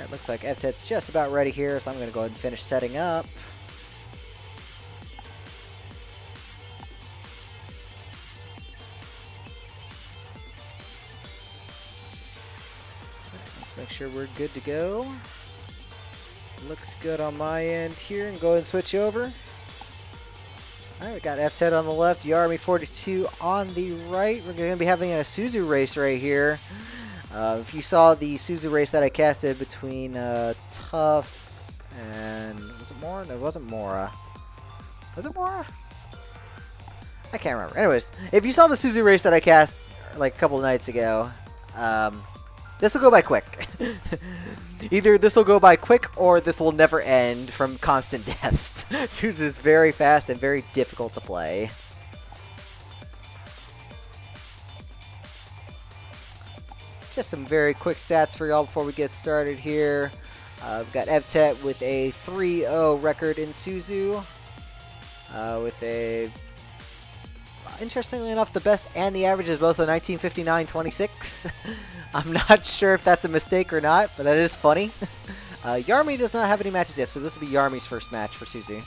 Alright, looks like Evtet's just about ready here, so I'm going to go ahead and finish setting up. Let's make sure we're good to go. Looks good on my end here, and go ahead and switch over. Alright, we got Evtet on the left, yaramy42 on the right. We're going to be having a Suzu race right here. If you saw the Suzu race that I casted between Tough and... was it Mora? No, it wasn't Mora. Was it Mora? I can't remember. Anyways, if you saw the Suzu race that I cast like a couple of nights ago, this will go by quick. Either this will go by quick or this will never end from constant deaths. Suzu is very fast and very difficult to play. Just some very quick stats for y'all before we get started here. We've got Evtet with a 3-0 record in Suzu. With a... interestingly enough, the best and the average is both a 1959-26. I'm not sure if that's a mistake or not, but that is funny. Yaramy does not have any matches yet, so this will be Yaramy's first match for Suzu.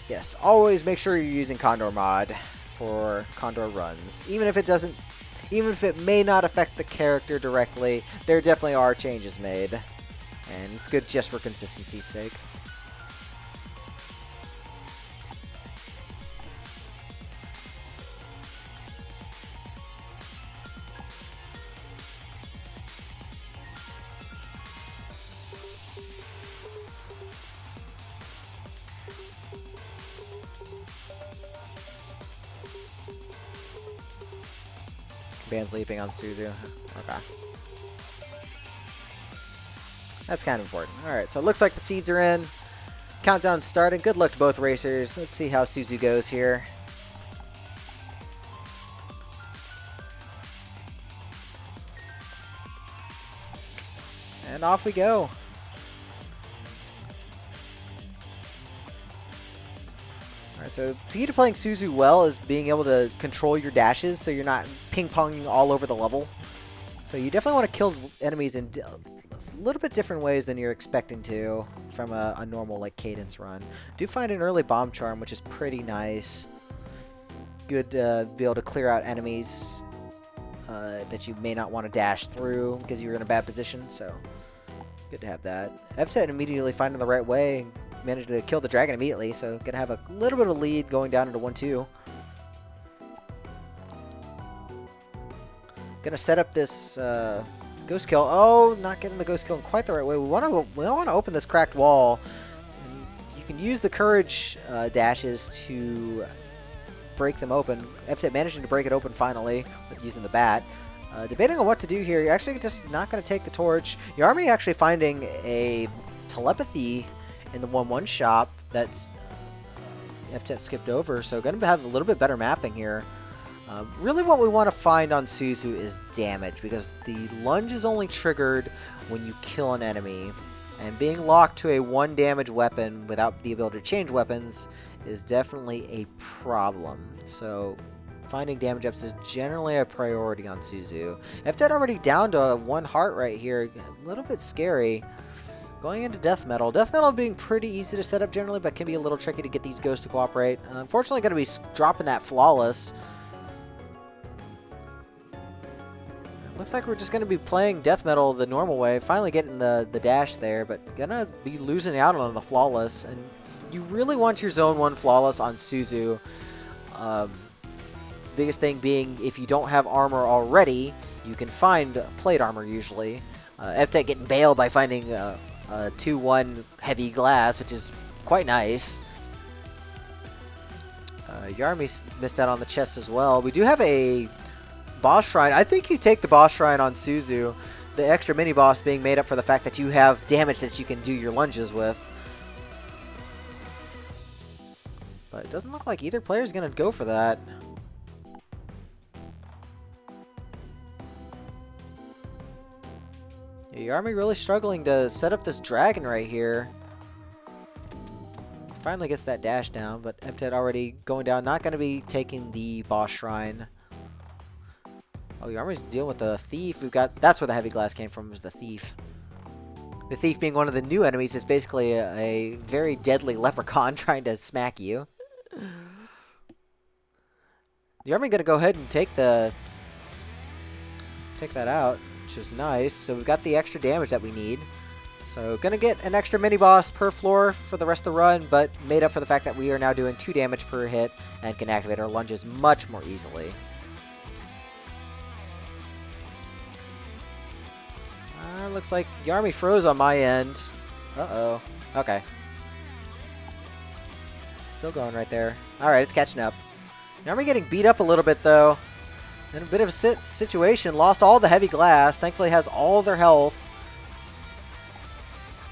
Yes, always make sure you're using CoNDOR mod for CoNDOR runs. Even if it may not affect the character directly, there definitely are changes made. And it's good just for consistency's sake. Band's leaping on Suzu. Okay. That's kind of important. Alright, so it looks like the seeds are in. Countdown starting. Good luck to both racers. Let's see how Suzu goes here. And off we go. Alright, so the key to playing Suzu well is being able to control your dashes so you're not ping-ponging all over the level. So you definitely want to kill enemies in a little bit different ways than you're expecting to from a normal like cadence run. Do find an early bomb charm, which is pretty nice. Good to be able to clear out enemies that you may not want to dash through because you're in a bad position, so good to have that. Evtet immediately finding the right way. Managed to kill the dragon immediately, so gonna have a little bit of a lead going down into 1-2. Gonna set up this ghost kill. Oh, not getting the ghost kill in quite the right way. We want to open this cracked wall. And you can use the courage dashes to break them open. Evtet managing to break it open finally with using the bat. Debating on what to do here. You're actually just not going to take the torch. Yaramy actually finding a telepathy in the 1-1 shop that's Evtet skipped over, so going to have a little bit better mapping here. Really what we want to find on Suzu is damage, because the lunge is only triggered when you kill an enemy, and being locked to a 1 damage weapon without the ability to change weapons is definitely a problem. So finding damage ups is generally a priority on Suzu. Evtet already down to 1 heart right here, a little bit scary. Going into Death Metal. Death Metal being pretty easy to set up generally, but can be a little tricky to get these ghosts to cooperate. Unfortunately, going to be dropping that Flawless. Looks like we're just going to be playing Death Metal the normal way. Finally getting the dash there, but going to be losing out on the Flawless. And you really want your Zone 1 Flawless on Suzu. Biggest thing being, if you don't have armor already, you can find plate armor usually. Evtet getting bailed by finding 2-1 heavy glass, which is quite nice. Yaramy missed out on the chest as well. We do have a boss shrine. I think you take the boss shrine on Suzu. The extra mini boss being made up for the fact that you have damage that you can do your lunges with. But it doesn't look like either player is going to go for that. Yaramy really struggling to set up this dragon right here. Finally gets that dash down, but Evtet already going down. Not going to be taking the boss shrine. Oh, Yarmy's dealing with the thief. We've got... That's where the heavy glass came from, was the thief. The thief being one of the new enemies is basically a very deadly leprechaun trying to smack you. The army going to go ahead and take that out, which is nice. So we've got the extra damage that we need. So going to get an extra mini-boss per floor for the rest of the run, but made up for the fact that we are now doing 2 damage per hit and can activate our lunges much more easily. Looks like Yarmy froze on my end. Uh-oh. Okay. Still going right there. Alright, it's catching up. Yarmy getting beat up a little bit, though. In a bit of a situation. Lost all the heavy glass. Thankfully has all their health.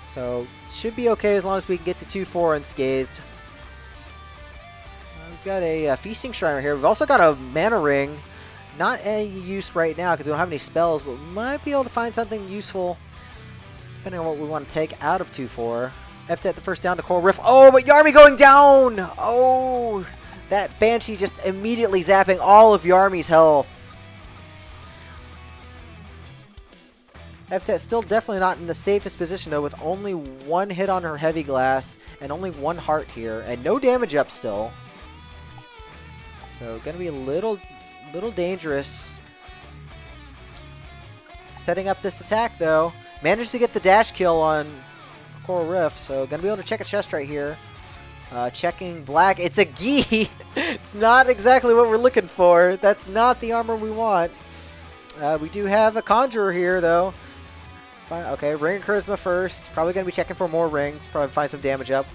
So, should be okay as long as we can get to 2-4 unscathed. We've got a feasting shrine right here. We've also got a mana ring. Not any use right now because we don't have any spells, but we might be able to find something useful depending on what we want to take out of 2-4. Evtet the first down to Coral Rift. Oh, but Yarmy going down! Oh, that Banshee just immediately zapping all of Yarmy's health. Evtet still definitely not in the safest position though, with only 1 hit on her heavy glass and only 1 heart here, and no damage up still. So gonna be a little dangerous. Setting up this attack though. Managed to get the dash kill on Coral Rift, so gonna be able to check a chest right here. Checking black. It's a gi! It's not exactly what we're looking for. That's not the armor we want. We do have a conjurer here though. Fine. Okay, ring of charisma first. Probably gonna be checking for more rings. Probably find some damage up.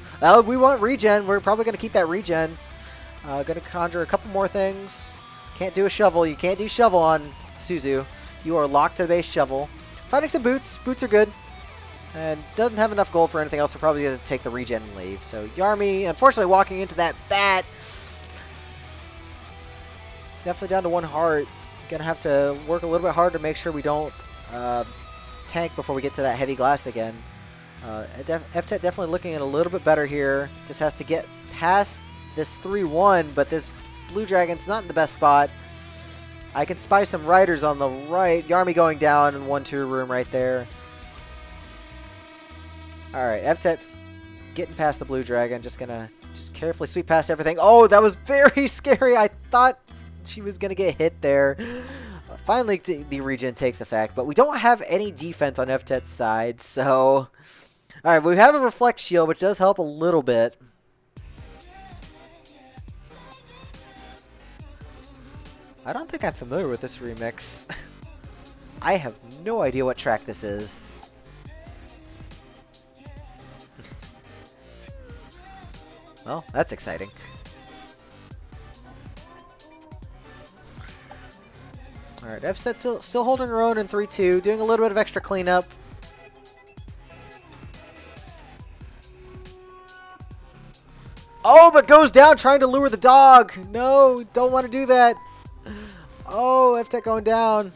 We want regen. We're probably gonna keep that regen. Gonna conjure a couple more things. Can't do a shovel. You can't do shovel on Suzu. You are locked to the base shovel. Finding some boots. Boots are good. And doesn't have enough gold for anything else. We're probably going to take the regen and leave. So Yarmy, unfortunately, walking into that bat. Definitely down to 1 heart. Gonna have to work a little bit harder to make sure we don't tank before we get to that heavy glass again. Evtet definitely looking at a little bit better here. Just has to get past this 3-1, but this Blue Dragon's not in the best spot. I can spy some riders on the right. Yarmy going down in 1-2 room right there. Alright, Evtet getting past the Blue Dragon. Just gonna carefully sweep past everything. Oh, that was very scary. I thought she was gonna get hit there. Finally, the regen takes effect, but we don't have any defense on Evtet's side, so... Alright, we have a Reflect Shield, which does help a little bit. I don't think I'm familiar with this remix. I have no idea what track this is. Well, that's exciting. Alright, Evtet still holding her own in 3-2, doing a little bit of extra cleanup. Oh, but goes down trying to lure the dog. No, don't want to do that. Oh, Evtet going down.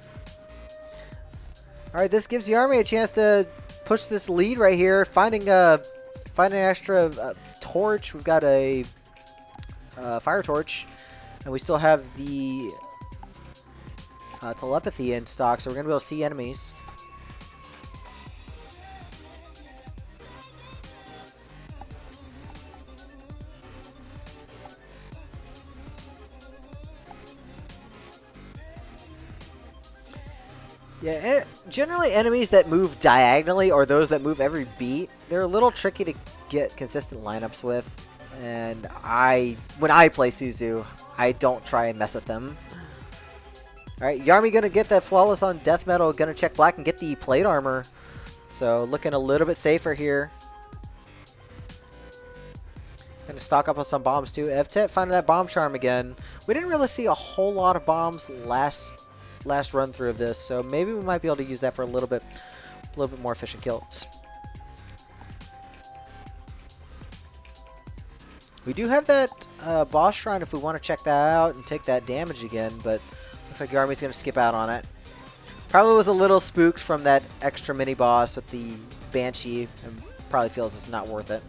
Alright, this gives Yarmy a chance to push this lead right here. Finding an extra torch. We've got a fire torch. And we still have the telepathy in stock, so we're going to be able to see enemies. Yeah, generally enemies that move diagonally or those that move every beat, they're a little tricky to get consistent lineups with. And when I play Suzu, I don't try and mess with them. Alright, Yarmy gonna get that flawless on death metal, gonna check black and get the plate armor. So looking a little bit safer here. Gonna stock up on some bombs too. Evtet finding that bomb charm again. We didn't really see a whole lot of bombs last run through of this, so maybe we might be able to use that for a little bit more efficient kills. We do have that boss shrine if we want to check that out and take that damage again, but looks like Yarmy's going to skip out on it. Probably was a little spooked from that extra mini boss with the Banshee and probably feels it's not worth it.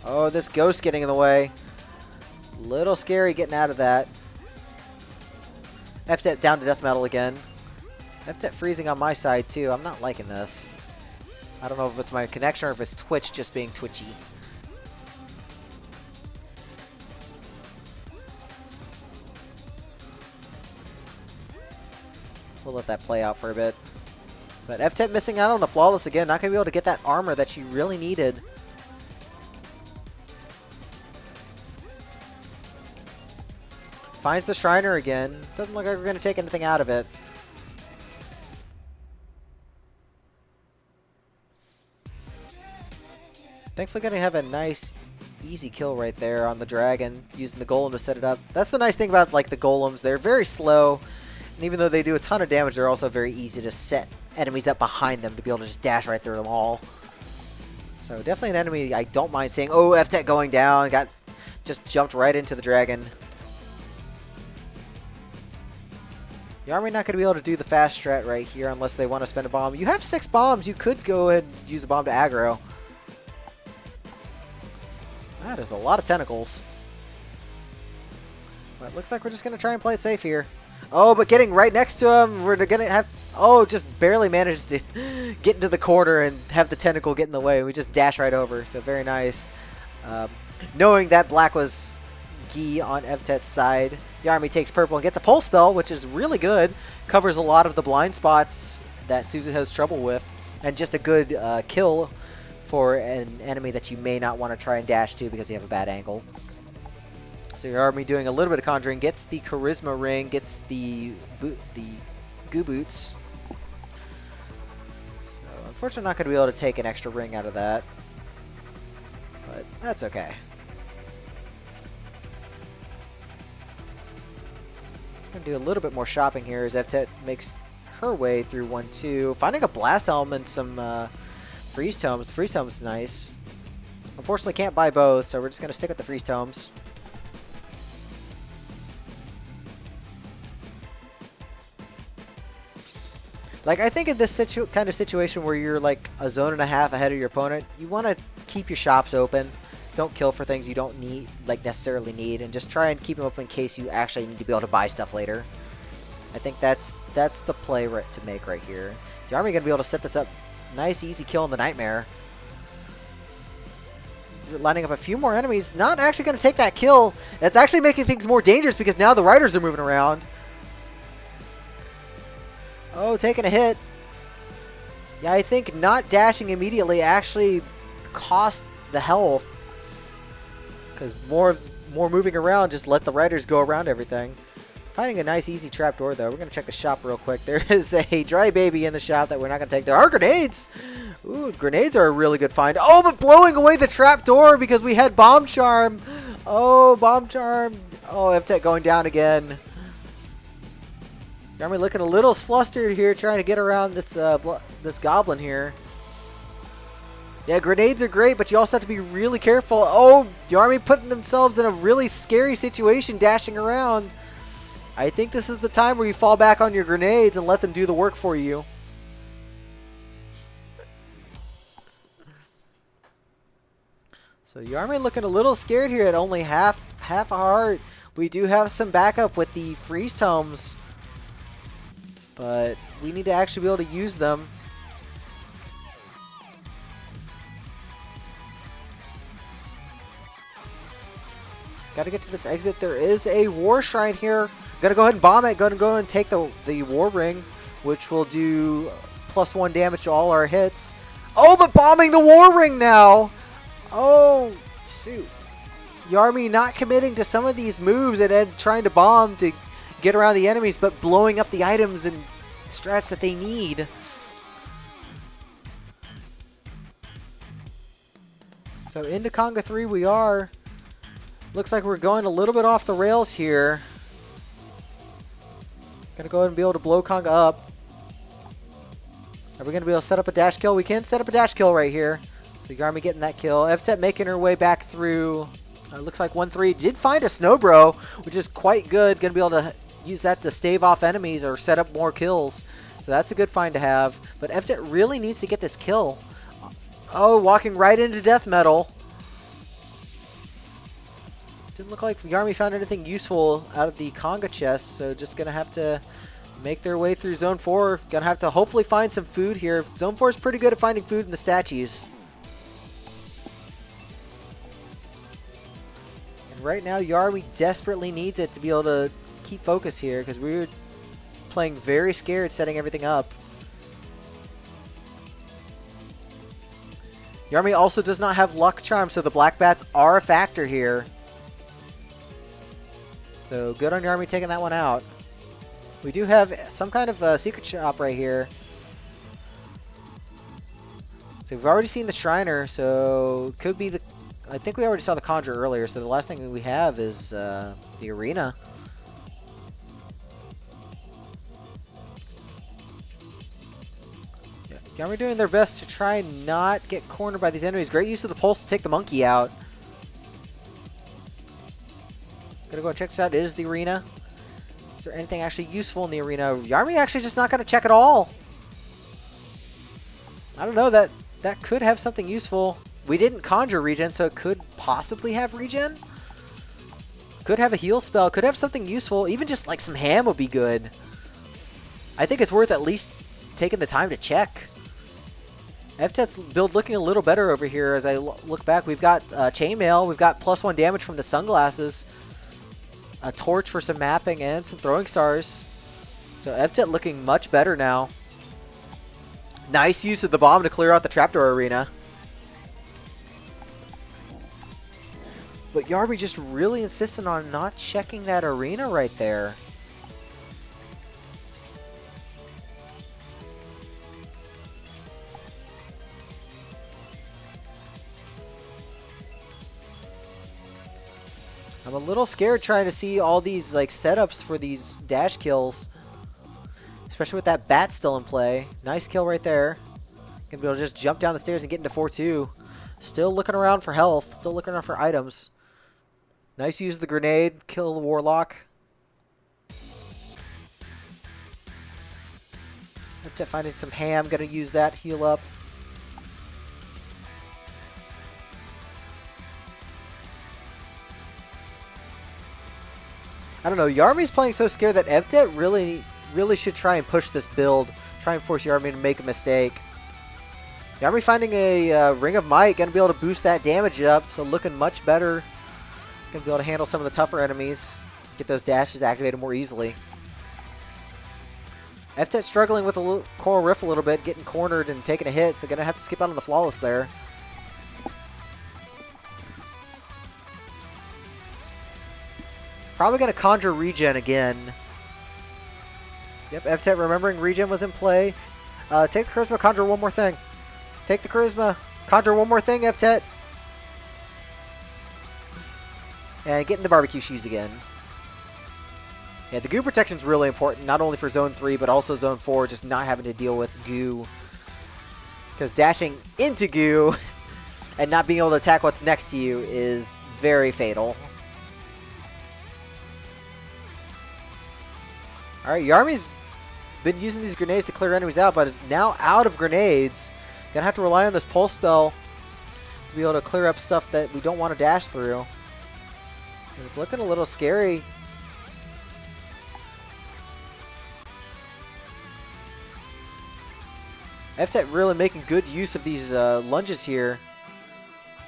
Oh, this ghost getting in the way. Little scary getting out of that. Evtet down to death metal again. Evtet freezing on my side too. I'm not liking this. I don't know if it's my connection or if it's Twitch just being twitchy. We'll let that play out for a bit. But Evtet missing out on the flawless again. Not going to be able to get that armor that she really needed. Finds the Shriner again. Doesn't look like we're going to take anything out of it. Thankfully going to have a nice, easy kill right there on the dragon, using the golem to set it up. That's the nice thing about like the golems. They're very slow, and even though they do a ton of damage, they're also very easy to set enemies up behind them to be able to just dash right through them all. So definitely an enemy I don't mind seeing. Oh, Evtet going down. Just jumped right into the dragon. Yaramy not going to be able to do the fast strat right here unless they want to spend a bomb. You have 6 bombs. You could go ahead and use a bomb to aggro. That is a lot of tentacles. But it looks like we're just going to try and play it safe here. Oh, but getting right next to him, we're going to have... Oh, just barely manages to get into the corner and have the tentacle get in the way. We just dash right over, so very nice. Knowing that black was Gi on Evtet's side, Yaramy takes purple and gets a pulse spell, which is really good. Covers a lot of the blind spots that Suzu has trouble with. And just a good kill for an enemy that you may not want to try and dash to because you have a bad angle. So Yaramy doing a little bit of conjuring, gets the charisma ring, gets the goo boots. So unfortunately not going to be able to take an extra ring out of that. But that's okay. Gonna do a little bit more shopping here as Evtet makes her way through 1-2. Finding a blast helm and some freeze tomes. The freeze tomes is nice. Unfortunately can't buy both, so we're just gonna stick with the freeze tomes. Like, I think in this kind of situation where you're like a zone and a half ahead of your opponent, you want to keep your shops open. Don't kill for things you don't need, like necessarily need, and just try and keep them open in case you actually need to be able to buy stuff later. I think that's the play to make right here. Yaramy gonna be able to set this up. Nice, easy kill in the Nightmare. Lining up a few more enemies. Not actually gonna take that kill. It's actually making things more dangerous because now the riders are moving around. Oh, taking a hit. Yeah, I think not dashing immediately actually cost the health. Because more moving around, just let the riders go around everything. Finding a nice, easy trapdoor, though. We're going to check the shop real quick. There is a dry baby in the shop that we're not going to take. There are grenades! Ooh, grenades are a really good find. Oh, but blowing away the trapdoor because we had Bomb Charm. Oh, Bomb Charm. Oh, Evtet going down again. Yaramy looking a little flustered here, trying to get around this this goblin here. Yeah, grenades are great, but you also have to be really careful. Oh, Yaramy putting themselves in a really scary situation, dashing around. I think this is the time where you fall back on your grenades and let them do the work for you. So Yaramy looking a little scared here at only half a heart. We do have some backup with the freeze tomes, but we need to actually be able to use them. Got to get to this exit. There is a war shrine here. Gonna go ahead and bomb it. Gonna go and take the war ring, which will do +1 damage to all our hits. Oh, but bombing the war ring now. Oh, shoot. Yaramy not committing to some of these moves and then trying to bomb to get around the enemies, but blowing up the items and strats that they need. So into Conga 3 we are. Looks like we're going a little bit off the rails here. Gonna go ahead and be able to blow Conga up. Are we gonna be able to set up a dash kill? We can set up a dash kill right here. So Yaramy getting that kill. Evtet making her way back through. Looks like 1-3. Did find a Snowbro, which is quite good. Gonna be able to use that to stave off enemies or set up more kills. So that's a good find to have. But Evtet really needs to get this kill. Oh, walking right into death metal. Didn't look like Yaramy found anything useful out of the conga chest, so just gonna have to make their way through Zone 4. Gonna have to hopefully find some food here. Zone 4 is pretty good at finding food in the statues. And right now, Yaramy desperately needs it to be able to keep focus here, because we're playing very scared, setting everything up. Yaramy also does not have luck charm, so the black bats are a factor here. So good on Yaramy taking that one out. We do have some kind of secret shop right here. So we've already seen the Shriner, so could be the... I think we already saw the Conjure earlier, so the last thing we have is the arena. Yaramy doing their best to try and not get cornered by these enemies. Great use of the pulse to take the monkey out. Gonna go and check this out. It is the arena. Is there anything actually useful in the arena? Yaramy actually just not gonna check at all. I don't know, that could have something useful. We didn't conjure regen, so it could possibly have regen. Could have a heal spell, could have something useful. Even just like some ham would be good. I think it's worth at least taking the time to check. Evtet's build looking a little better over here as I look back. We've got chainmail, we've got +1 damage from the sunglasses, a torch for some mapping, and some throwing stars. So Evtet looking much better now. Nice use of the bomb to clear out the trapdoor arena. But Yaramy just really insistent on not checking that arena right there. I'm a little scared trying to see all these like setups for these dash kills. Especially with that bat still in play. Nice kill right there. Gonna be able to just jump down the stairs and get into 4-2. Still looking around for health. Still looking around for items. Nice use of the grenade. Kill the warlock. Evtet finding some ham. Gonna use that. Heal up. I don't know, Yaramy's playing so scared that Evtet really should try and push this build. Try and force Yaramy to make a mistake. Yaramy finding a Ring of Might, gonna be able to boost that damage up, so looking much better. Gonna be able to handle some of the tougher enemies. Get those dashes activated more easily. Evtet struggling with a Coral Rift a little bit, getting cornered and taking a hit, so gonna have to skip out on the Flawless there. Probably going to conjure regen again. Yep, Evtet remembering regen was in play. Take the charisma, conjure one more thing. Take the charisma, conjure one more thing, Evtet. And get in the barbecue shoes again. Yeah, the goo protection is really important, not only for Zone 3, but also Zone 4, just not having to deal with goo. Because dashing into goo and not being able to attack what's next to you is very fatal. Alright, Yaramy's been using these grenades to clear enemies out, but is now out of grenades. Gonna have to rely on this pulse spell to be able to clear up stuff that we don't want to dash through. And it's looking a little scary. Evtet really making good use of these lunges here.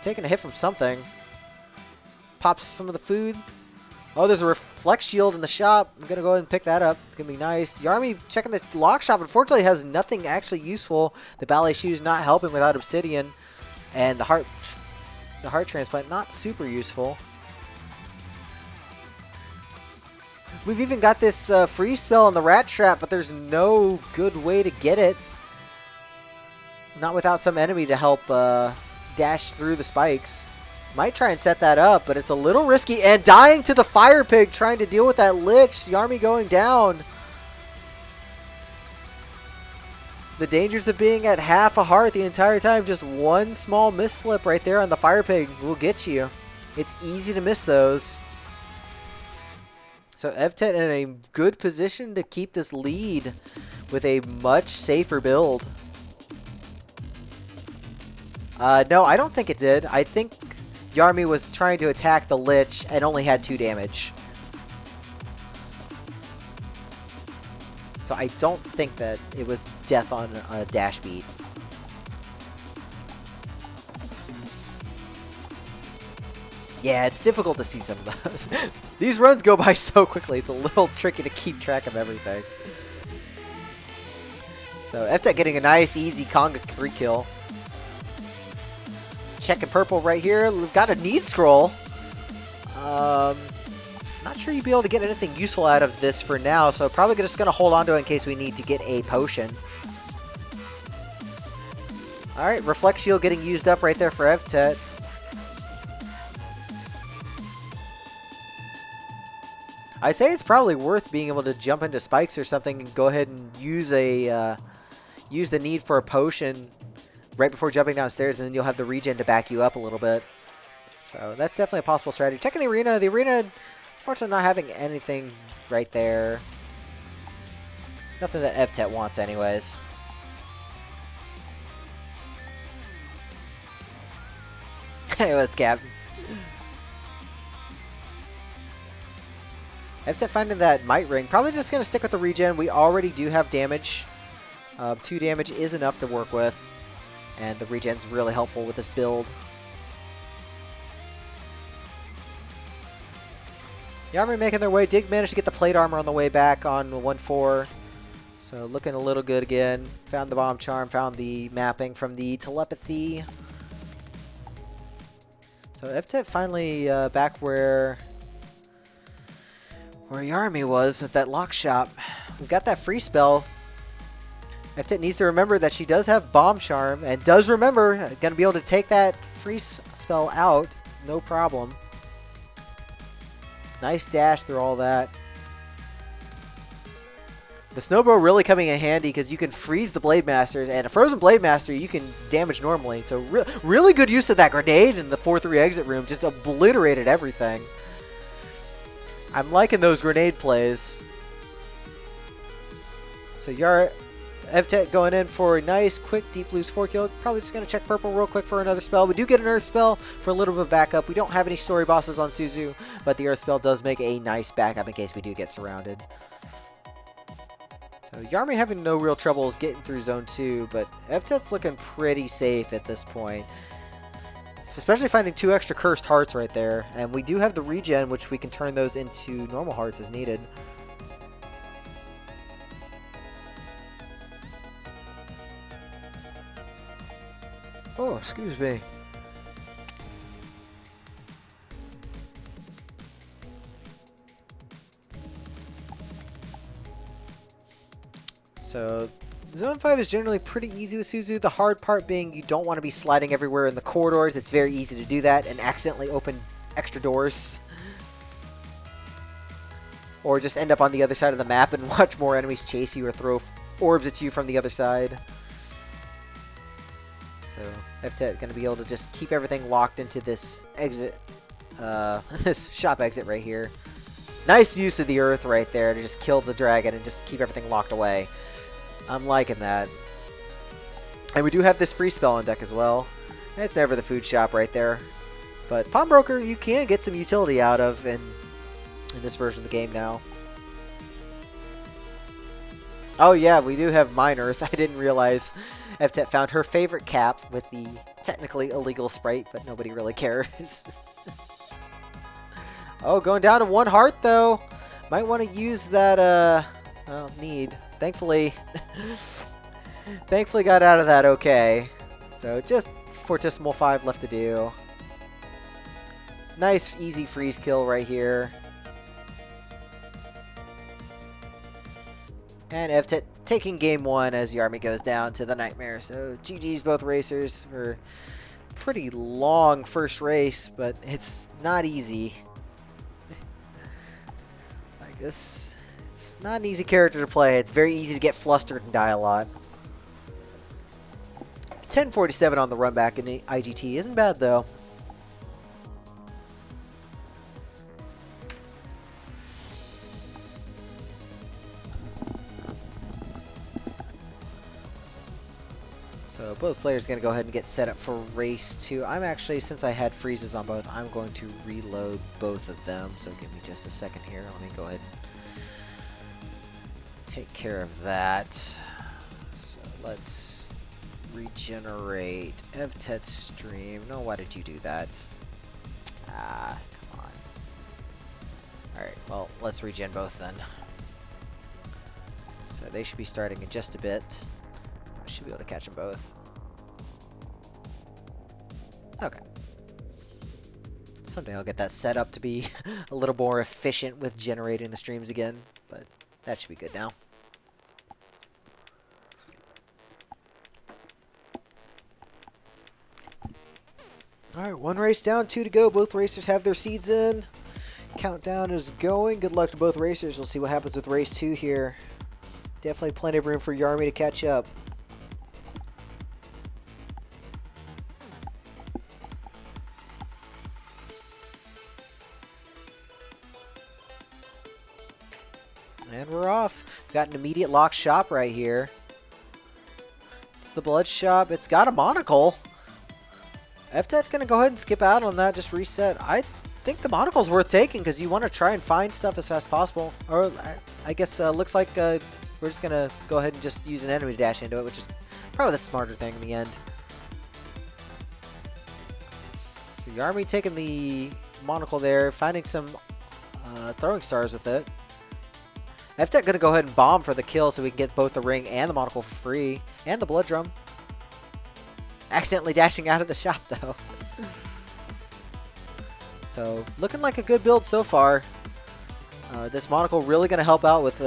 Taking a hit from something. Pops some of the food. Oh, there's a reflect shield in the shop. I'm going to go ahead and pick that up. It's going to be nice. Yaramy checking the lock shop. Unfortunately, has nothing actually useful. The ballet shoes not helping without obsidian. And the heart transplant not super useful. We've even got this freeze spell on the rat trap, but there's no good way to get it. Not without some enemy to help dash through the spikes. Might try and set that up, but it's a little risky. And dying to the fire pig, trying to deal with that lich. Yaramy going down. The dangers of being at half a heart the entire time. Just one small misslip right there on the fire pig will get you. It's easy to miss those. So Evtet in a good position to keep this lead with a much safer build. No, I don't think it did. I think Yaramy was trying to attack the Lich and only had 2 damage. So I don't think that it was death on a dash beat. Yeah, it's difficult to see some of those. These runs go by so quickly, it's a little tricky to keep track of everything. So Evtet getting a nice, easy Conga 3 kill. Checking purple right here. We've got a need scroll. Not sure you'd be able to get anything useful out of this for now, so probably just going to hold on to it in case we need to get a potion. Alright, Reflect Shield getting used up right there for Evtet. I'd say it's probably worth being able to jump into spikes or something and go ahead and use a use the need for a potion right before jumping downstairs, and then you'll have the regen to back you up a little bit. So that's definitely a possible strategy. Checking the arena. The arena, unfortunately, not having anything right there. Nothing that Evtet wants anyways. Hey, what's Captain? Evtet finding that Might Ring. Probably just going to stick with the regen. We already do have damage. 2 damage is enough to work with. And the regen's really helpful with this build. Yaramy making their way. Did manage to get the plate armor on the way back on 1-4. So looking a little good again. Found the bomb charm. Found the mapping from the telepathy. So Evtet finally back where Yaramy was at that lock shop. We've got that free spell. Evtet needs to remember that she does have Bomb Charm, and does remember, going to be able to take that free spell out, no problem. Nice dash through all that. The Snowball really coming in handy because you can freeze the Blade Masters, and a Frozen Blade Master you can damage normally. So really good use of that grenade in the 4-3 exit room, just obliterated everything. I'm liking those grenade plays. So Evtet going in for a nice, quick, deep blues 4 kill. Probably just going to check purple real quick for another spell. We do get an earth spell for a little bit of backup. We don't have any story bosses on Suzu, but the earth spell does make a nice backup in case we do get surrounded. So Yaramy having no real troubles getting through zone 2, but Evtet's looking pretty safe at this point. Especially finding 2 extra cursed hearts right there. And we do have the regen, which we can turn those into normal hearts as needed. Oh, excuse me. So, Zone 5 is generally pretty easy with Suzu. The hard part being you don't want to be sliding everywhere in the corridors. It's very easy to do that and accidentally open extra doors. Or just end up on the other side of the map and watch more enemies chase you or throw orbs at you from the other side. So, Evtet going to be able to just keep everything locked into this exit, this shop exit right here. Nice use of the earth right there to just kill the dragon and just keep everything locked away. I'm liking that. And we do have this free spell on deck as well. It's never the food shop right there. But Pawnbroker you can get some utility out of in this version of the game now. Oh yeah, we do have Mine Earth. I didn't realize Evtet found her favorite cap with the technically illegal sprite, but nobody really cares. Oh, going down to 1 heart though. Might want to use that, well, need. Thankfully got out of that okay. So just Fortissimo 5 left to do. Nice, easy freeze kill right here. And Evtet taking game 1 as Yaramy goes down to the Nightmare. So GG's both racers for pretty long first race, but it's not easy. Like this, it's not an easy character to play. It's very easy to get flustered and die a lot. 10:47 on the run back in the IGT isn't bad though. So both players going to go ahead and get set up for race 2. I'm actually, since I had freezes on both, I'm going to reload both of them. So give me just a second here. Let me go ahead and take care of that. So let's regenerate Evtet's stream. No, why did you do that? Ah, come on. Alright, well, let's regen both then. So they should be starting in just a bit. I should be able to catch them both. Okay. Someday I'll get that set up to be a little more efficient with generating the streams again, but that should be good now. Alright, 1 race down, 2 to go. Both racers have their seeds in. Countdown is going. Good luck to both racers. We'll see what happens with race 2 here. Definitely plenty of room for Yaramy to catch up. And we're off. We've got an immediate lock shop right here. It's the blood shop. It's got a monocle. Evtet's going to go ahead and skip out on that, just reset. I think the monocle's worth taking because you want to try and find stuff as fast as possible. Or I guess looks like we're just going to go ahead and just use an enemy to dash into it, which is probably the smarter thing in the end. So Yaramy taking the monocle there, finding some throwing stars with it. Evtet going to go ahead and bomb for the kill so we can get both the ring and the monocle for free. And the blood drum. Accidentally dashing out of the shop though. So looking like a good build so far. This monocle really going to help out with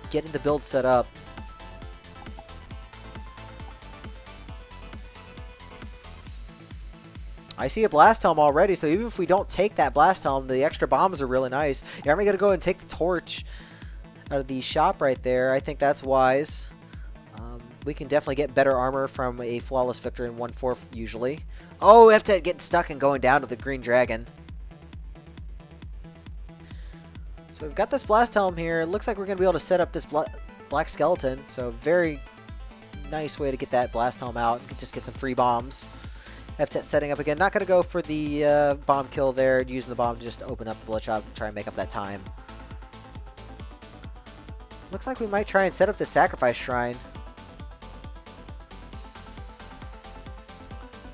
getting the build set up. I see a blast helm already, so even if we don't take that blast helm, the extra bombs are really nice. Yaramy going to go and take the torch out of the shop right there. I think that's wise. We can definitely get better armor from a flawless victory in 1/4 usually. Oh, Evtet getting stuck and going down to the green dragon. So we've got this blast helm here. It looks like we're going to be able to set up this black skeleton. So very nice way to get that blast helm out and just get some free bombs. Evtet setting up again. Not going to go for the bomb kill there. Using the bomb to just open up the blood shop and try and make up that time. Looks like we might try and set up the sacrifice shrine.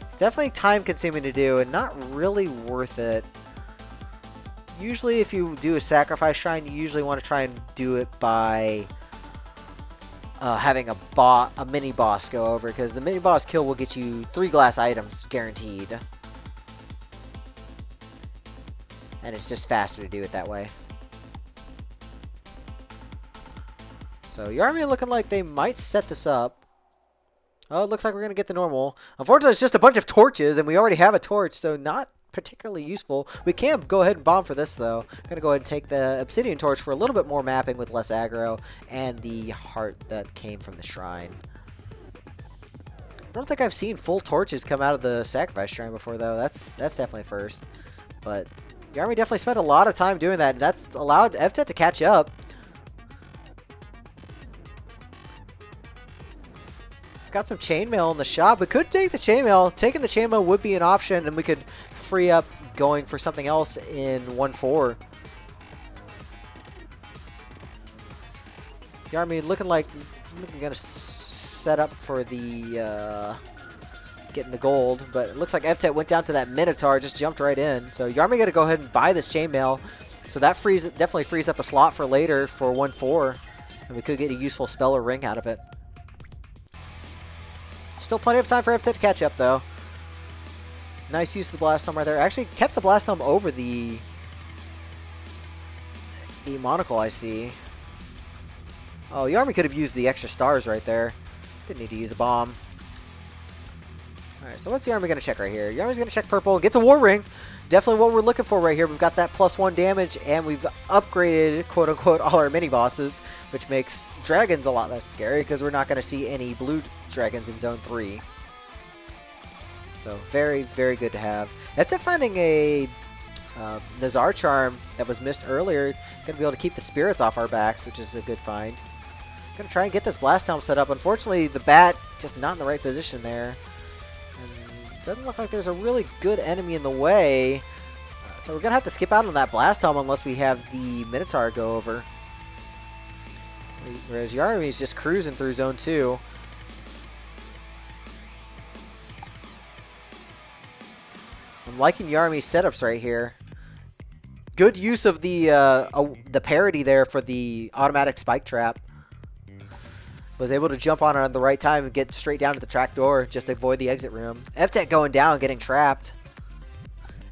It's definitely time consuming to do and not really worth it. Usually if you do a sacrifice shrine, you usually want to try and do it by having a mini boss go over, because the mini boss kill will get you 3 glass items guaranteed. And it's just faster to do it that way. So Yaramy looking like they might set this up. Oh, it looks like we're going to get the normal. Unfortunately, it's just a bunch of torches, and we already have a torch, so not particularly useful. We can go ahead and bomb for this, though. I'm going to go ahead and take the obsidian torch for a little bit more mapping with less aggro, and the heart that came from the shrine. I don't think I've seen full torches come out of the sacrifice shrine before, though. That's definitely a first. But Yaramy definitely spent a lot of time doing that, and that's allowed Evtet to catch up. Got some chainmail in the shop. We could take the chainmail. Taking the chainmail would be an option, and we could free up going for something else in 1/4. Yaramy looking like gonna set up for the getting the gold, but it looks like Evtet went down to that Minotaur, just jumped right in. So Yaramy got to go ahead and buy this chainmail, so that definitely frees up a slot for later for 1/4, and we could get a useful spell or ring out of it. Still plenty of time for Evtet to catch up, though. Nice use of the blast helm right there. Actually, kept the blast helm over the monocle, I see. Oh, Yaramy could have used the extra stars right there. Didn't need to use a bomb. Alright, so what's Yaramy going to check right here? Yaramy's going to check purple. Gets a war ring. Definitely what we're looking for right here. We've got that +1 damage, and we've upgraded, quote-unquote, all our mini-bosses, which makes dragons a lot less scary, because we're not going to see any blue dragons in Zone 3. So, very, very good to have. After finding a Nazar charm that was missed earlier, going to be able to keep the spirits off our backs, which is a good find. Gonna try and get this blast helm set up. Unfortunately, the bat just not in the right position there. And doesn't look like there's a really good enemy in the way. So we're gonna have to skip out on that blast helm unless we have the Minotaur go over. Whereas Yaramy is just cruising through zone 2. I'm liking Yaramy's setups right here. Good use of the parry there for the automatic spike trap. Was able to jump on it at the right time and get straight down to the track door just to avoid the exit room. Evtet going down, getting trapped.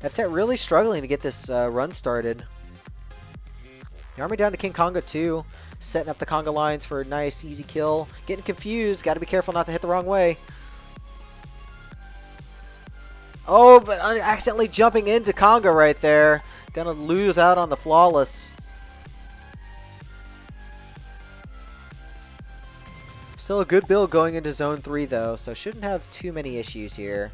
Evtet really struggling to get this run started. Yaramy down to King Conga 2. Setting up the Conga lines for a nice, easy kill. Getting confused. Got to be careful not to hit the wrong way. Oh, but accidentally jumping into Conga right there. Gonna lose out on the flawless. Still a good build going into zone 3 though, so shouldn't have too many issues here.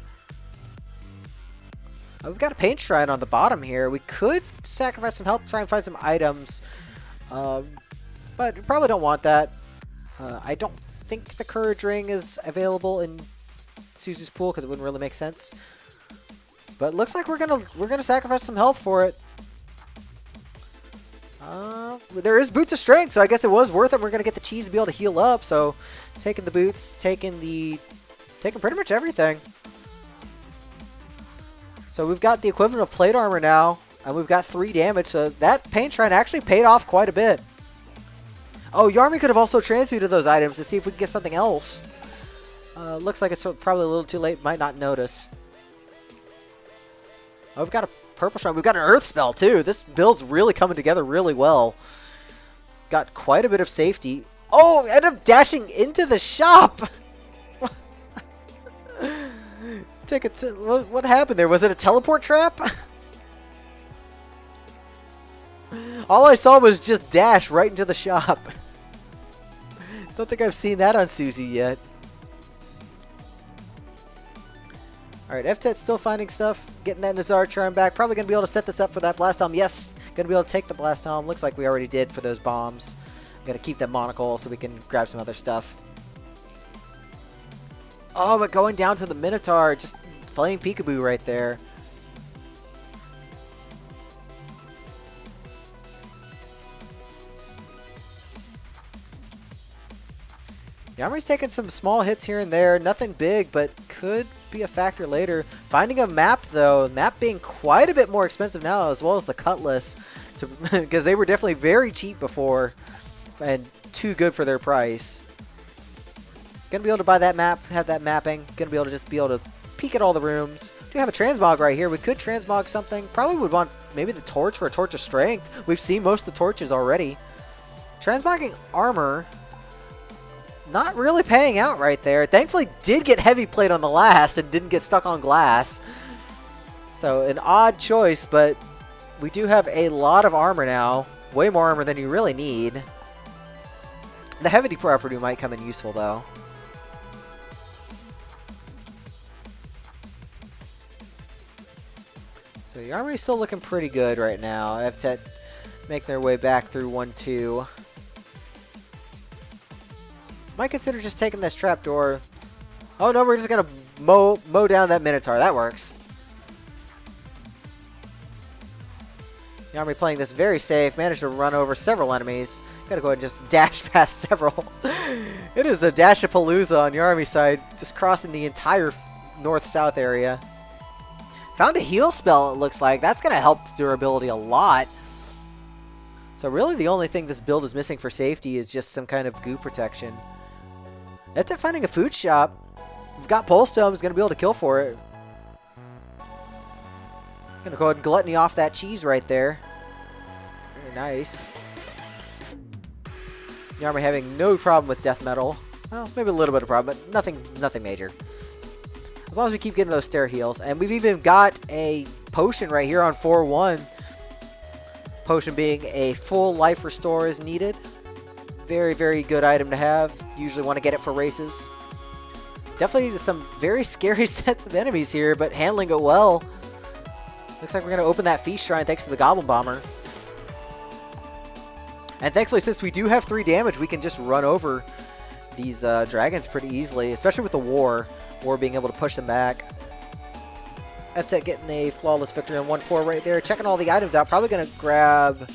We've got a paint shrine on the bottom here. We could sacrifice some health, try and find some items. But we probably don't want that. I don't think the courage ring is available in Suzu's pool because it wouldn't really make sense. But it looks like we're gonna sacrifice some health for it. There is boots of strength, so I guess it was worth it. We're gonna get the cheese to be able to heal up. So taking the boots, taking pretty much everything. So we've got the equivalent of plate armor now, and we've got 3 damage. So that paint shrine actually paid off quite a bit. Oh, Yaramy could have also transmuted those items to see if we can get something else. Looks like it's probably a little too late. Might not notice. Oh, we've got a purple shrine. We've got an earth spell too. This build's really coming together really well. Got quite a bit of safety. Oh, ended up dashing into the shop. What happened there? Was it a teleport trap? All I saw was just dash right into the shop. Don't think I've seen that on Suzu yet. Alright, Evtet's still finding stuff. Getting that Nazar charm back. Probably going to be able to set this up for that blast helm. Yes! Going to be able to take the blast helm. Looks like we already did for those bombs. Going to keep that monocle so we can grab some other stuff. Oh, but going down to the Minotaur. Just playing peekaboo right there. Yaramy's taking some small hits here and there. Nothing big, but could be a factor later. Finding a map, though. Map being quite a bit more expensive now, as well as the Cutlass. Because they were definitely very cheap before. And too good for their price. Gonna be able to buy that map, have that mapping. Gonna be able to just be able to peek at all the rooms. Do have a transmog right here. We could transmog something. Probably would want maybe the torch for a torch of strength. We've seen most of the torches already. Transmogging armor. Not really paying out right there. Thankfully did get heavy plate on the last and didn't get stuck on glass. So an odd choice, but we do have a lot of armor now. Way more armor than you really need. The heavy property might come in useful though. So Yaramy is still looking pretty good right now. Evtet making their way back through 1-2. Might consider just taking this trapdoor. Oh no, we're just gonna mow down that Minotaur. That works. Yaramy playing this very safe. Managed to run over several enemies. Gotta go ahead and just dash past several. It is the Dash-a-palooza on Yaramy's side. Just crossing the entire north-south area. Found a heal spell, it looks like. That's gonna help durability a lot. So really the only thing this build is missing for safety is just some kind of goo protection. After finding a food shop, we've got Pulse Tome's gonna be able to kill for it. Gonna go ahead and gluttony off that cheese right there. Very nice. Yaramy having no problem with death metal. Well, maybe a little bit of problem, but nothing major. As long as we keep getting those stair heals. And we've even got a potion right here on 4-1. Potion being a full life restore is needed. Very, very good item to have. Usually want to get it for races. Definitely some very scary sets of enemies here, but handling it well. Looks like we're going to open that feast shrine thanks to the Goblin Bomber. And thankfully, since we do have 3 damage, we can just run over these dragons pretty easily, especially with the war being able to push them back. Evtet getting a flawless victory on 1-4 right there. Checking all the items out. Probably going to grab...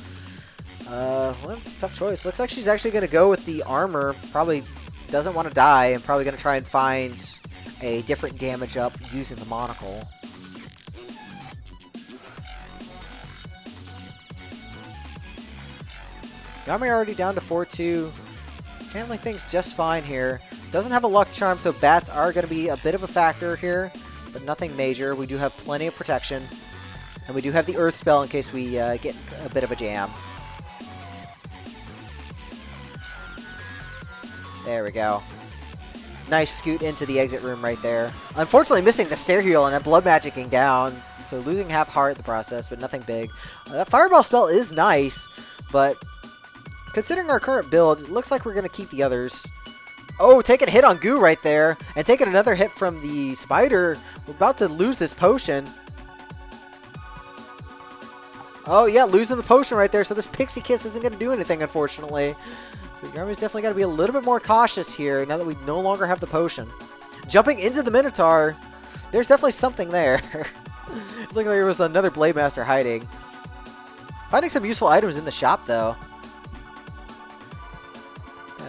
well, it's a tough choice. Looks like she's actually going to go with the armor. Probably doesn't want to die, and probably going to try and find a different damage up using the monocle. Yaramy already down to 4-2. Handling things just fine here. Doesn't have a luck charm, so bats are going to be a bit of a factor here, but nothing major. We do have plenty of protection, and we do have the earth spell in case we get a bit of a jam. There we go. Nice scoot into the exit room right there. Unfortunately missing the stair heal and that blood magicking down, so losing half heart in the process, but nothing big. That fireball spell is nice, but considering our current build, it looks like we're going to keep the others. Oh, taking a hit on Goo right there, and taking another hit from the spider. We're about to lose this potion. Oh yeah, losing the potion right there, so this Pixie Kiss isn't going to do anything, unfortunately. So Yaramy's definitely got to be a little bit more cautious here now that we no longer have the potion. Jumping into the Minotaur, there's definitely something there. Looked like there was another Blade Master hiding. Finding some useful items in the shop, though.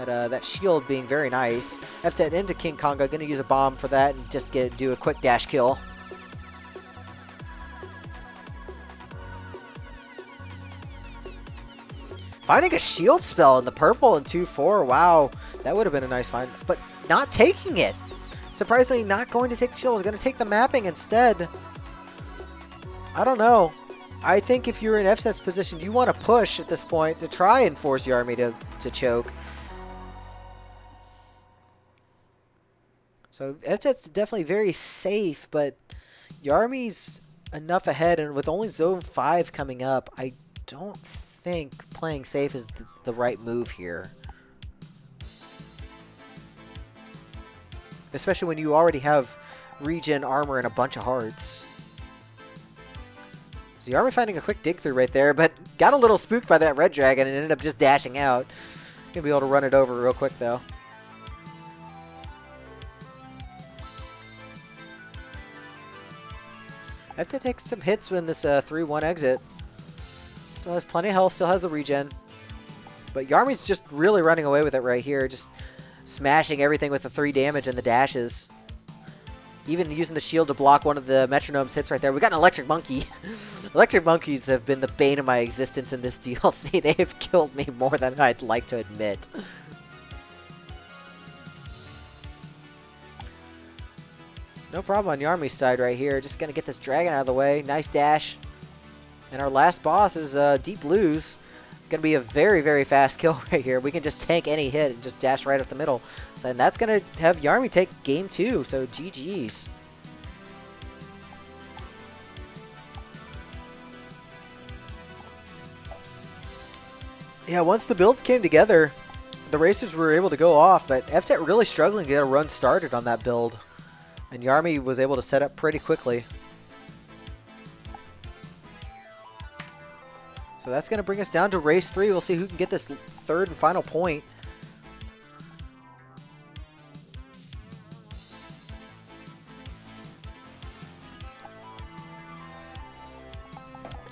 That shield being very nice. Evtet into King Konga, going to use a bomb for that and just do a quick dash kill. Finding a shield spell in the purple in 2-4. Wow, that would have been a nice find. But not taking it. Surprisingly, not going to take the shield. Was going to take the mapping instead. I don't know. I think if you're in Evtet's position, you want to push at this point to try and force Yaramy to choke. So Evtet's definitely very safe, but Yaramy's enough ahead, and with only Zone 5 coming up, I don't think playing safe is the right move here. Especially when you already have regen armor and a bunch of hearts. So Yaramy finding a quick dig through right there, but got a little spooked by that red dragon and ended up just dashing out. Gonna be able to run it over real quick though. I have to take some hits when this 3-1 exit. Still has plenty of health, still has the regen. But Yaramy's just really running away with it right here. Just smashing everything with the 3 damage and the dashes. Even using the shield to block one of the metronome's hits right there. We got an electric monkey. Electric monkeys have been the bane of my existence in this DLC. They have killed me more than I'd like to admit. No problem on Yaramy's side right here. Just going to get this dragon out of the way. Nice dash. And our last boss is Deep Blues. Going to be a very, very fast kill right here. We can just tank any hit and just dash right up the middle. So, and that's going to have Yaramy take game 2. So GG's. Yeah, once the builds came together, the racers were able to go off. But Evtet really struggling to get a run started on that build. And Yaramy was able to set up pretty quickly. So that's going to bring us down to race 3. We'll see who can get this 3rd and final point.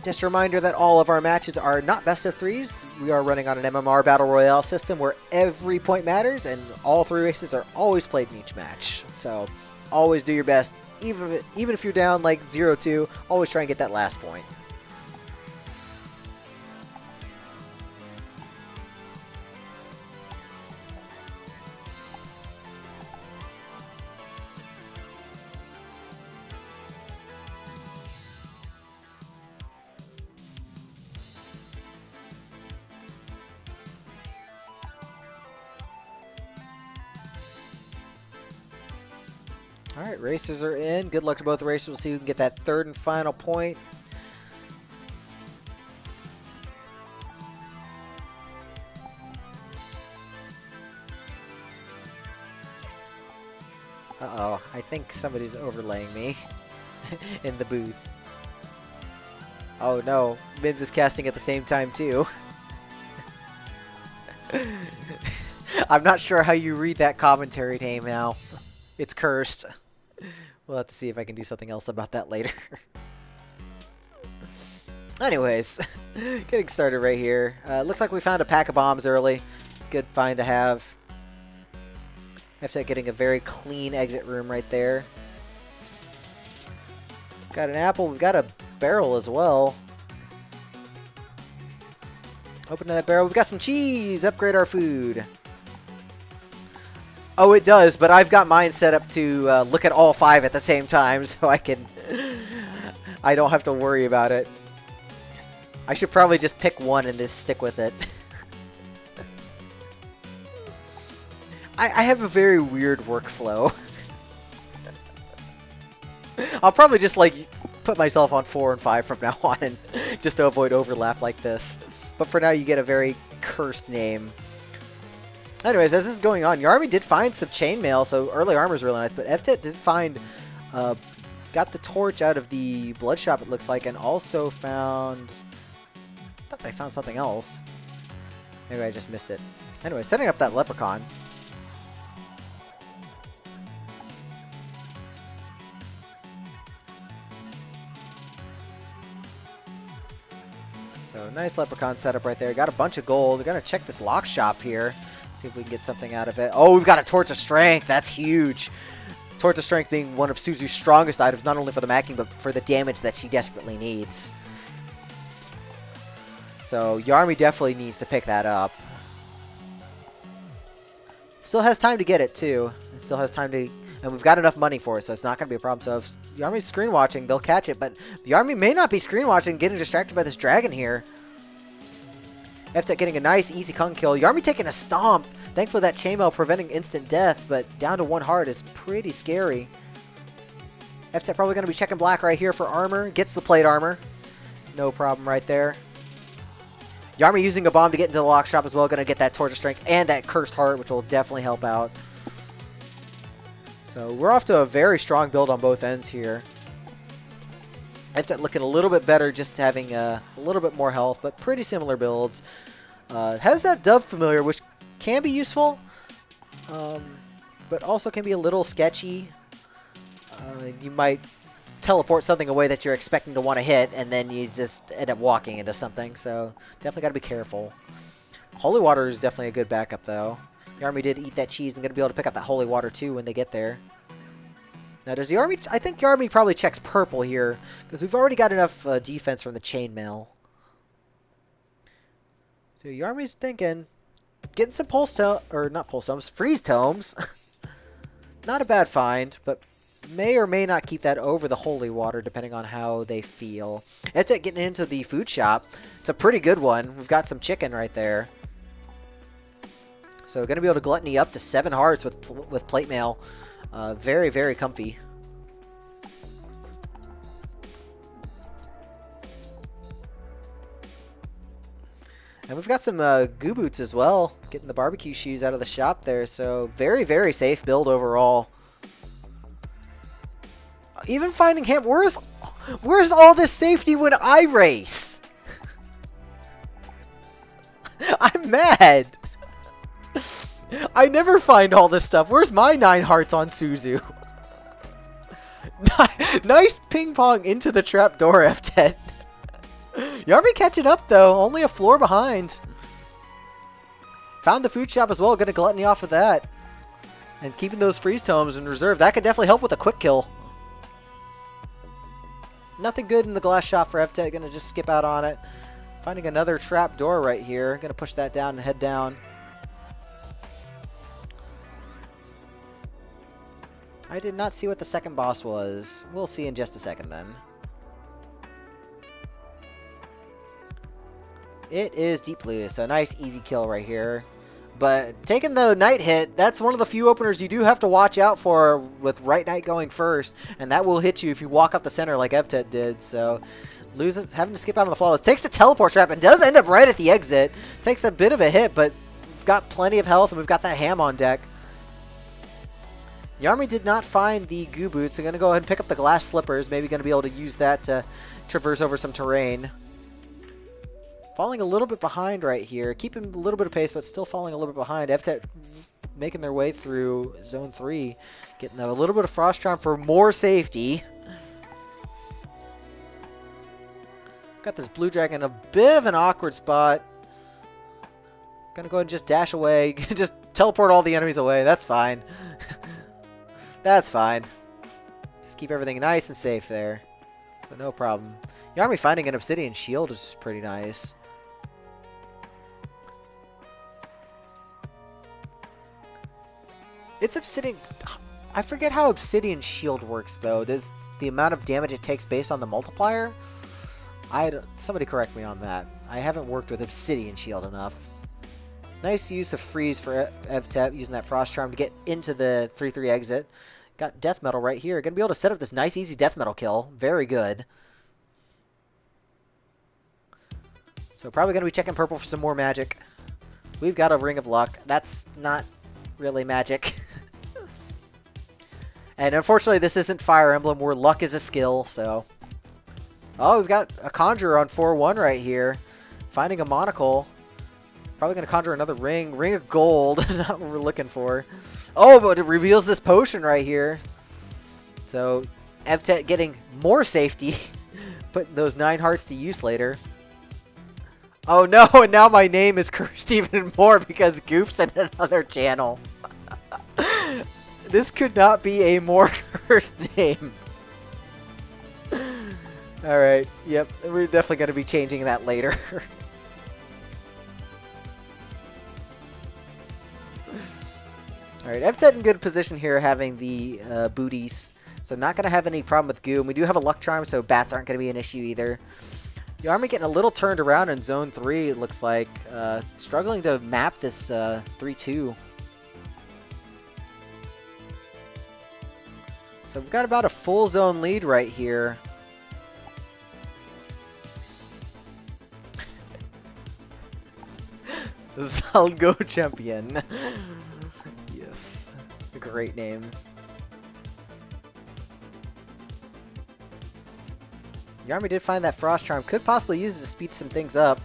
Just a reminder that all of our matches are not best of 3s. We are running on an MMR Battle Royale system where every point matters and all 3 races are always played in each match. So always do your best. Even if you're down like 0-2, always try and get that last point. Alright, racers are in. Good luck to both the racers. We'll see who can get that 3rd and final point. Uh-oh, I think somebody's overlaying me in the booth. Oh no, Minz is casting at the same time too. I'm not sure how you read that commentary name now. It's cursed. We'll have to see if I can do something else about that later. Anyways, getting started right here. Looks like we found a pack of bombs early. Good find to have. Evtet getting a very clean exit room right there. Got an apple. We've got a barrel as well. Open that barrel. We've got some cheese. Upgrade our food. Oh, it does, but I've got mine set up to look at all 5 at the same time, so I don't have to worry about it. I should probably just pick one and just stick with it. I have a very weird workflow. I'll probably just like put myself on 4 and 5 from now on, and just to avoid overlap like this. But for now, you get a very cursed name. Anyways, as this is going on, Yaramy did find some chainmail, so early armor is really nice. But Evtet did find, got the torch out of the blood shop, it looks like, and also found. I thought they found something else. Maybe I just missed it. Anyway, setting up that leprechaun. So nice leprechaun setup right there. Got a bunch of gold. We're gonna check this lock shop here. See if we can get something out of it. Oh, we've got a Torch of Strength. That's huge. Torch of Strength being one of Suzu's strongest items, not only for the macking, but for the damage that she desperately needs. So Yaramy definitely needs to pick that up. Still has time to get it, too. And still has time to... And we've got enough money for it, so it's not going to be a problem. So if Yaramy's screen watching, they'll catch it. But Yaramy may not be screen watching, getting distracted by this dragon here. Evtet getting a nice, easy Kung kill. Yaramy taking a stomp. Thankfully, that chainmail preventing instant death, but down to 1 heart is pretty scary. Evtet probably going to be checking black right here for armor. Gets the plate armor. No problem right there. Yaramy using a bomb to get into the lock shop as well. Going to get that Torch of Strength and that Cursed Heart, which will definitely help out. So we're off to a very strong build on both ends here. Evtet looking a little bit better, just having a little bit more health, but pretty similar builds. Has that Dove Familiar, which can be useful, but also can be a little sketchy. You might teleport something away that you're expecting to want to hit, and then you just end up walking into something, so definitely got to be careful. Holy Water is definitely a good backup, though. Yaramy did eat that cheese and going to be able to pick up that Holy Water, too, when they get there. Now, does Yaramy... I think Yaramy probably checks purple here, because we've already got enough defense from the chainmail. So Yaramy's thinking, getting some pulse tome, or not pulse tomes, freeze tomes. Not a bad find, but may or may not keep that over the Holy Water, depending on how they feel. Evtet getting into the food shop. It's a pretty good one. We've got some chicken right there. So going to be able to gluttony up to 7 hearts with plate mail. Very, very comfy. And we've got some goo boots as well. Getting the barbecue shoes out of the shop there. So very, very safe build overall. Even finding him. Where's all this safety when I race? I'm mad. I never find all this stuff. Where's my 9 hearts on Suzu? Nice ping pong into the trapdoor, Evtet. Yaramy catching up, though. Only a floor behind. Found the food shop as well. Gonna gluttony off of that. And keeping those freeze tomes in reserve. That could definitely help with a quick kill. Nothing good in the glass shop for Evtet. Gonna just skip out on it. Finding another trapdoor right here. Gonna push that down and head down. I did not see what the second boss was. We'll see in just a second then. It is Deep Blue, so nice easy kill right here. But taking the Knight hit, that's one of the few openers you do have to watch out for with Right Knight going first. And that will hit you if you walk up the center like Evtet did. So having to skip out on the flawless. Takes the teleport trap and does end up right at the exit. Takes a bit of a hit, but we've got plenty of health and we've got that ham on deck. Yaramy did not find the goo boots, so going to go ahead and pick up the glass slippers. Maybe going to be able to use that to traverse over some terrain. Falling a little bit behind right here. Keeping a little bit of pace, but still falling a little bit behind. Evtet making their way through Zone 3. Getting a little bit of Frost Charm for more safety. Got this Blue Dragon in a bit of an awkward spot. Gonna go ahead and just dash away. Just teleport all the enemies away. That's fine. That's fine. Just keep everything nice and safe there. So no problem. Yaramy finding an Obsidian Shield is pretty nice. It's Obsidian... I forget how Obsidian Shield works, though. Does the amount of damage it takes based on the multiplier? Somebody correct me on that. I haven't worked with Obsidian Shield enough. Nice use of Freeze for Evtet, using that Frost Charm to get into the 3-3 exit. Got Death Metal right here. Gonna be able to set up this nice, easy Death Metal kill. Very good. So probably gonna be checking purple for some more magic. We've got a Ring of Luck. That's not really magic. And unfortunately, this isn't Fire Emblem, where luck is a skill, so... Oh, we've got a Conjurer on 4-1 right here. Finding a Monocle. Probably going to conjure another ring. Ring of Gold. Not what we're looking for. Oh, but it reveals this potion right here. So, Evtet getting more safety. Putting those 9 hearts to use later. Oh no, and now my name is cursed even more because Goof's in another channel. This could not be a more cursed name. Alright, yep, we're definitely going to be changing that later. Alright, Evtet in good position here having the booties. So not going to have any problem with goo. And we do have a luck charm, so bats aren't going to be an issue either. Yaramy getting a little turned around in Zone 3, it looks like. Struggling to map this 3-2. So we've got about a full zone lead right here. Zalgo Champion. Yes. A great name. Yaramy did find that Frost Charm. Could possibly use it to speed some things up.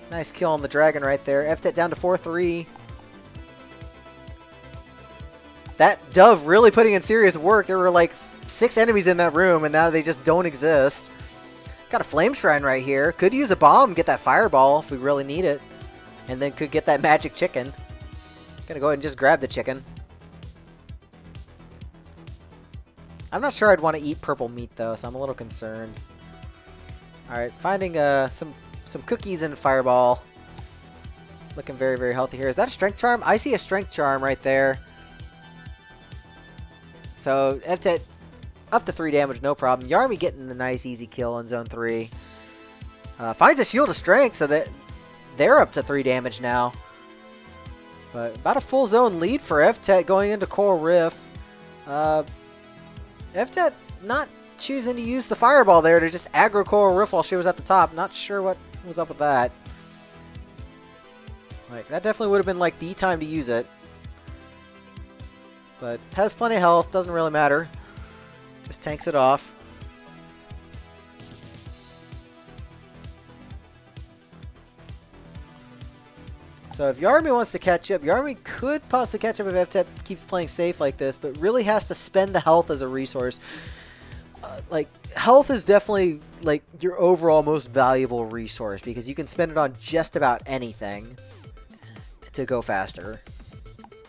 Nice kill on the dragon right there. Evtet down to 4-3. That Dove really putting in serious work. There were like 6 enemies in that room, and now they just don't exist. Got a Flame Shrine right here. Could use a bomb, get that Fireball if we really need it. And then could get that Magic Chicken. Gonna go ahead and just grab the chicken. I'm not sure I'd want to eat purple meat though, so I'm a little concerned. Alright, finding some cookies and Fireball. Looking very, very healthy here. Is that a Strength Charm? I see a Strength Charm right there. So, Evtet up to 3 damage, no problem. Yaramy getting the nice, easy kill in Zone 3. Finds a Shield of Strength, so that they're up to 3 damage now. But about a full zone lead for Evtet going into Coral Rift. Evtet not choosing to use the Fireball there to just aggro Coral Rift while she was at the top. Not sure what was up with that. Like, that definitely would have been like the time to use it. But has plenty of health, doesn't really matter. Just tanks it off. So if Yaramy wants to catch up, Yaramy could possibly catch up if Evtet keeps playing safe like this, but really has to spend the health as a resource. Like, health is definitely like your overall most valuable resource because you can spend it on just about anything to go faster.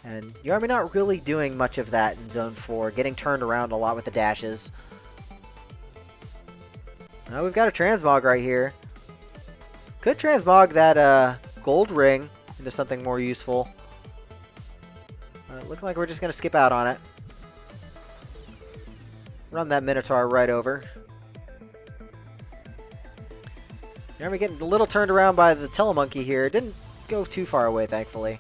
And Yaramy not really doing much of that in Zone 4, getting turned around a lot with the dashes. Now we've got a Transmog right here. Could Transmog that gold ring into something more useful. Looking like we're just going to skip out on it. Run that Minotaur right over. Yaramy getting a little turned around by the Telemonkey here. Didn't go too far away, thankfully.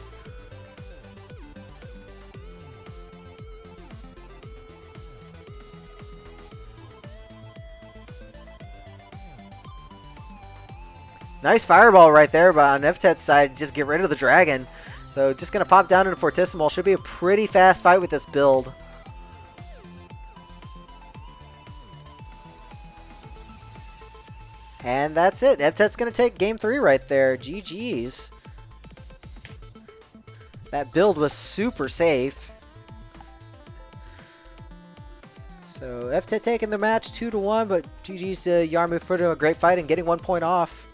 Nice Fireball right there, but on Evtet's side, just get rid of the dragon. So just going to pop down into Fortissimo. Should be a pretty fast fight with this build. And that's it. Evtet's going to take game 3 right there. GG's. That build was super safe. So Evtet taking the match 2-1, but GG's to yaramy42, a great fight and getting 1 point off.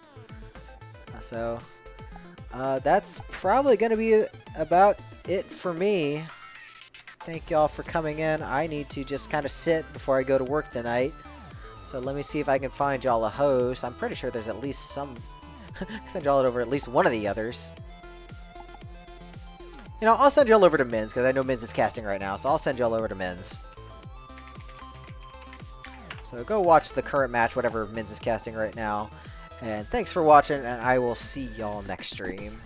So that's probably going to be about it for me. Thank y'all for coming in. I need to just kind of sit before I go to work tonight. So let me see if I can find y'all a host. I'm pretty sure there's at least some. Send y'all over at least one of the others. You know, I'll send y'all over to Min's because I know Min's is casting right now. So I'll send y'all over to Min's. So go watch the current match, whatever Min's is casting right now. And thanks for watching, and I will see y'all next stream.